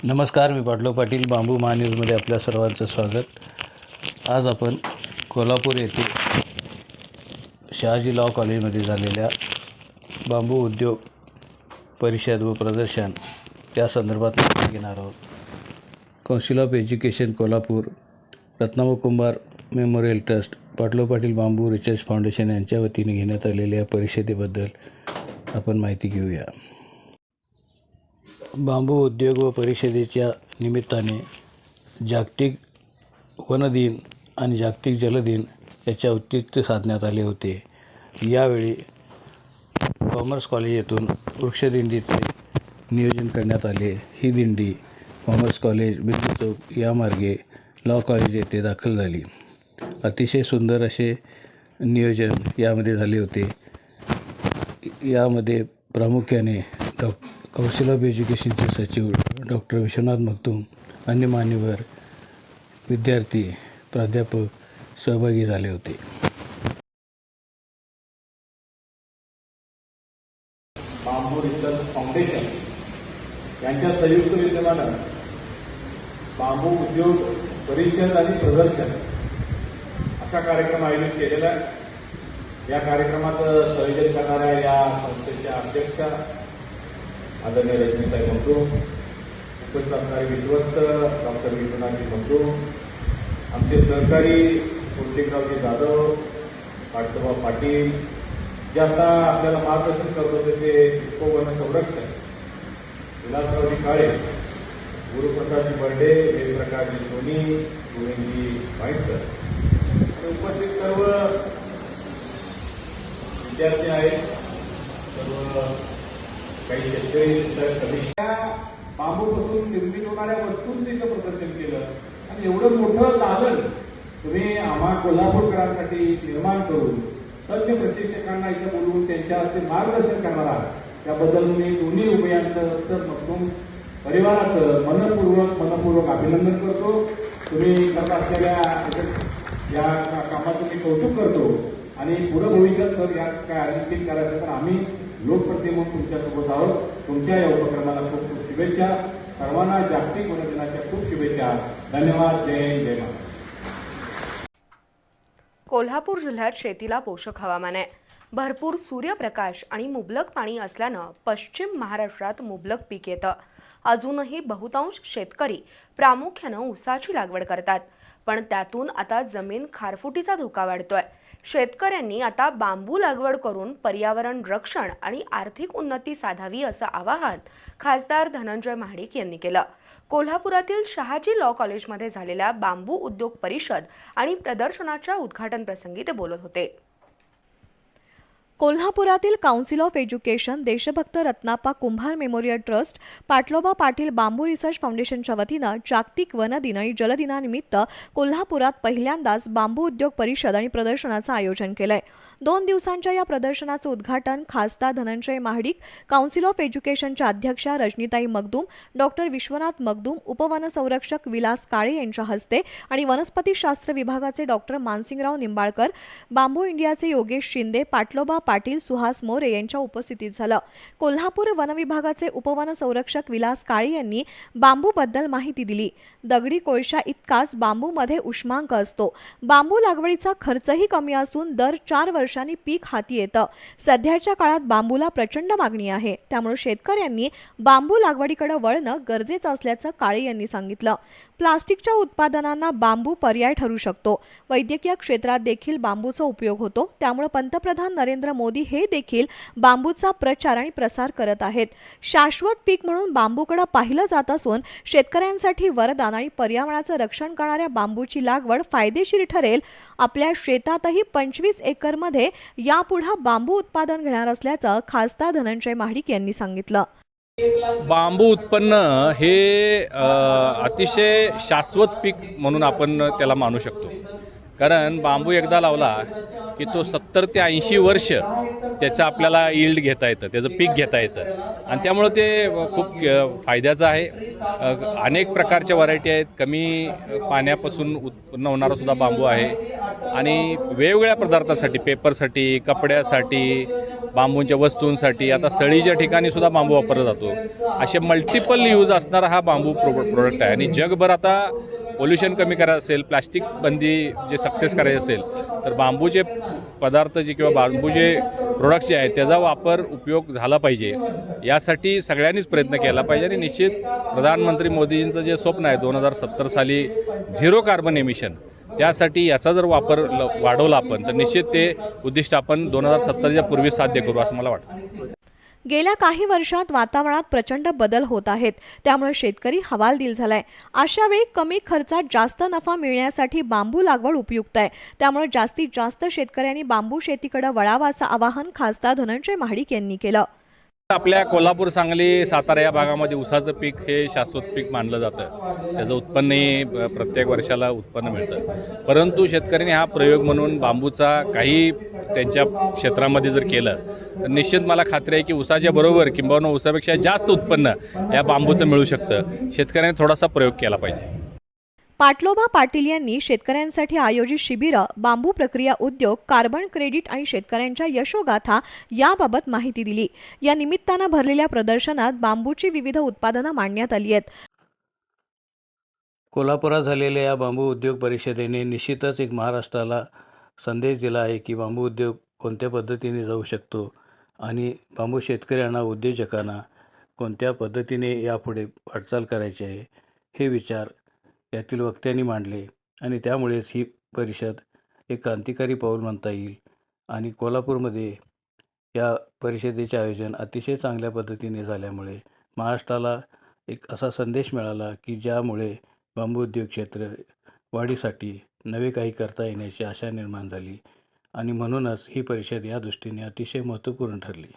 नमस्कार, मी पाटलो पाटील. बांबू महान्यूजमध्ये आपल्या सर्वांचं स्वागत. आज आपण कोल्हापूर येथे शहाजी लॉ कॉलेजमध्ये झालेल्या बांबू उद्योग परिषद व प्रदर्शन या संदर्भात माहिती घेणार आहोत. Council of education Kolhapur, Ratnabhau Kumbhar memorial trust, पाटलो पाटील बांबू रिसर्च फाउंडेशन यांच्या वतीने घेण्यात आलेल्या परिषदेबद्दल आपण माहिती घेऊया. बांबू उद्योग व परिषदेच्या निमित्ताने जागतिक वन दिन आणि जागतिक जल दिन याचे औचित्य साधण्यात आले होते. यावेळी कॉमर्स कॉलेज येथून वृक्षदिंडीचे नियोजन करण्यात आले. ही दिंडी कॉमर्स कॉलेज, बिंदू चौक या मार्गे लॉ कॉलेज येथे दाखल झाली. अतिशय सुंदर असे नियोजन यामध्ये झाले होते. यामध्ये प्रामुख्याने काउन्सिल ऑफ एज्युकेशनचे सचिव डॉक्टर विश्वनाथ मगदूम, अन्य मान्यवर, विद्यार्थी, प्राध्यापक सहभागी झाले होते. बांबू रिसर्च फाउंडेशन यांच्या संयुक्त विद्यमानं बांबू उद्योग परिषद आणि प्रदर्शन असा कार्यक्रम आयोजित केलेला आहे. या कार्यक्रमाचं संयोजन करणाऱ्या या संस्थेच्या अध्यक्षा आदरणीय रजनीताई मगदूम, उपस्थित असणारे विश्वस्त डॉक्टर विश्वनाथजी मगदूम, आमचे सहकारी कुलदीपरावजी जाधव, पाटोबा पाटील, जे आता आपल्याला मार्गदर्शन करत होते ते उपवन संरक्षण विलासरावजी काळे, गुरुप्रसादजी बर्डे, जयप्रकाशजी सोनी, गोविंदजी वाईटसर, उपस्थित सर्व विद्यार्थी आहेत, सर्व काही शेतकरी दिसतात. कमी त्या बांबूपासून निर्मित होणाऱ्या वस्तूंचं इथं प्रदर्शन केलं आणि एवढं मोठं दालन तुम्ही आम्हा कोल्हापूरकरांसाठी निर्माण करून तज्ञ प्रशिक्षकांना इथं बोलवून त्यांच्या हस्ते मार्गदर्शन करणार आहात. त्याबद्दल मी दोन्ही उभयांचं मगदूम परिवाराचं मनपूर्वक अभिनंदन करतो. तुम्ही करत असलेल्या या कामाचं मी कौतुक करतो आणि पुढे भविष्यात सर या काय आणखी करायचं तर आम्ही लोकप्रतिनिधी म्हणून तुमच्यासोबत आहोत. तुमच्या या उपक्रमाला खूप खूप शुभेच्छा. सर्वांना जागतिक वन दिनाच्या खूप शुभेच्छा. धन्यवाद. जय हिंद, जय महाराष्ट्र. कोल्हापूर जिल्ह्यात शेतीला पोषक हवामान आहे. भरपूर सूर्यप्रकाश आणि मुबलक पाणी असल्यानं पश्चिम महाराष्ट्रात मुबलक पीक येतं. अजूनही बहुतांश शेतकरी प्रामुख्यानं ऊसाची लागवड करतात, पण त्यातून आता जमीन खारफुटीचा धोका वाढतोय. शेतकऱ्यांनी आता बांबू लागवड करून पर्यावरण रक्षण आणि आर्थिक उन्नती साधावी असं आवाहन खासदार धनंजय महाडिक यांनी केलं. कोल्हापुरातील शहाजी लॉ कॉलेजमध्ये झालेल्या बांबू उद्योग परिषद आणि प्रदर्शनाच्या उद्घाटन प्रसंगी ते बोलत होते. कोल्हापुरातील काउन्सिल ऑफ एज्युकेशन, देशभक्त रत्नाप्पा कुंभार memorial trust, Patloba Patil bamboo research फाउंडेशनच्या वतीनं जागतिक वन दिन आणि जलदिनानिमित्त कोल्हापुरात पहिल्यांदाच बांबू उद्योग परिषद आणि प्रदर्शनाचं आयोजन केलंय. 2 दिवसांच्या या प्रदर्शनाचं उद्घाटन खासदार धनंजय महाडिक, काउन्सिल ऑफ एज्युकेशनच्या अध्यक्षा रजनीताई मगदूम, डॉक्टर विश्वनाथ मगदूम, उपवनसंरक्षक विलास काळे यांच्या हस्ते आणि वनस्पतीशास्त्र विभागाचे डॉक्टर मानसिंगराव निंबाळकर, बांबू इंडियाचे योगेश शिंदे, पाटलोबा पाटील, सुहास मोरे यांच्या उपस्थितीत झालं. कोल्हापूर वन विभागाचे उपवन संरक्षक विलास काळे यांनी बांबूबद्दल माहिती दिली. दगडी कोळशा इतकाच बांबूमध्ये उष्मांक असतो. बांबू लागवडीचा खर्चही कमी असून दर 4 वर्षांनी पीक हाती येतं. सध्याच्या काळात बांबूला प्रचंड मागणी आहे, त्यामुळे शेतकऱ्यांनी बांबू लागवडीकडे वळणं गरजेचं असल्याचं काळे यांनी सांगितलं. प्लास्टिकच्या उत्पादनांना बांबू पर्याय ठरू शकतो. वैद्यकीय क्षेत्रात देखील बांबूचा उपयोग होतो. त्यामुळे पंतप्रधान नरेंद्र मोदी हे देखील बांबूचा प्रचार आणि प्रसार करत आहेत. शाश्वत पीक म्हणून बांबूकडे पाहिलं जात असून शेतकऱ्यांसाठी वरदान आणि पर्यावरणाचं रक्षण करणाऱ्या बांबूची लागवड फायदेशीर ठरेल. आपल्या शेतातही 25 एकरमध्ये यापुढे बांबू उत्पादन घेणार असल्याचं खासदार धनंजय महाडिक यांनी सांगितलं. बांबू उत्पन्न हे अतिशय शाश्वत पीक म्हणून आपण त्याला मानू शकतो. कारण बांबू एकदा लावला की तो 70 ते 80 वर्ष त्याचं आपल्याला यील्ड घेता येतं, त्याचं पीक घेता येतं आणि त्यामुळं ते खूप फायद्याचं आहे. अनेक प्रकारच्या व्हरायटी आहेत. कमी पाण्यापासून उत्पन्न होणारा सुद्धा बांबू आहे आणि वेगवेगळ्या पदार्थासाठी, पेपरसाठी, कपड्यासाठी बांबूंच्या वस्तूंसाठी, आता सळीच्या ठिकाणी सुद्धा बांबू वापरला जातो. असे मल्टिपल यूज असणारा हा बांबू प्रोडक्ट आहे. आणि जगभर आता पोल्युशन कमी करायचं असेल, प्लास्टिक बंदी जे सक्सेस करायचे असेल, तर बांबूचे पदार्थ जे किंवा बांबूचे प्रोडक्ट्स जे आहेत त्याचा उपयोग झाला पाहिजे. यासाठी सगळ्यांनीच प्रयत्न केला पाहिजे. आणि निश्चित प्रधानमंत्री मोदींचं जे स्वप्न आहे 2070 साली झिरो कार्बन एमिशन, त्यासाठी याचा जर वापर वाढवला आपण तर निश्चित ते उद्दिष्ट आपण 2070च्या पूर्वी साध्य करू असं मला वाटतं. गेल्या काही वर्षात वातावरणात प्रचंड बदल होत आहेत, त्यामुळे शेतकरी हवालदिल झालाय. अशा वेळी कमी खर्चात जास्त नफा मिळण्यासाठी बांबू लागवड उपयुक्त आहे. त्यामुळे जास्तीत जास्त शेतकऱ्यांनी बांबू शेतीकडे वळावं असं आवाहन खासदार धनंजय महाडिक यांनी केलं. आपल्या कोल्हापूर, सांगली, सातारा या भागामध्ये ऊसाचं पीक हे शाश्वत पीक मानलं जातं. त्याचं उत्पन्नही प्रत्येक वर्षाला उत्पन्न मिळतं. परंतु शेतकऱ्यांनी हा प्रयोग म्हणून बांबूचा काही त्यांच्या क्षेत्रामध्ये जर केलं तर निश्चित मला खात्री आहे की ऊसाच्या बरोबर किंबहुना ऊसापेक्षा जास्त उत्पन्न या बांबूचं मिळू शकतं. शेतकऱ्यांनी थोडासा प्रयोग केला पाहिजे. पाटलोबा पाटील यांनी शेतकऱ्यांसाठी आयोजित शिबिरं, बांबू प्रक्रिया उद्योग, कार्बन क्रेडिट आणि शेतकऱ्यांच्या यशोगाथा याबाबत माहिती दिली. या निमित्तानं भरलेल्या प्रदर्शनात बांबूची विविध उत्पादनं मांडण्यात आली आहेत. कोल्हापुरात झालेल्या या बांबू उद्योग परिषदेने निश्चितच एक महाराष्ट्राला संदेश दिला आहे की बांबू उद्योग कोणत्या पद्धतीने जाऊ शकतो आणि बांबू शेतकऱ्यांना, उद्योजकांना कोणत्या पद्धतीने यापुढे वाटचाल करायची आहे हे विचार यातील वक्त्यांनी मांडले. आणि त्यामुळेच ही परिषद एक क्रांतिकारी पाऊल म्हणता येईल. आणि कोल्हापूरमध्ये या परिषदेचे आयोजन अतिशय चांगल्या पद्धतीने झाल्यामुळे महाराष्ट्राला एक असा संदेश मिळाला की ज्यामुळे बांबू उद्योग क्षेत्र वाढीसाठी नवे काही करता येण्याची आशा निर्माण झाली. आणि म्हणूनच ही परिषद या दृष्टीने अतिशय महत्त्वपूर्ण ठरली.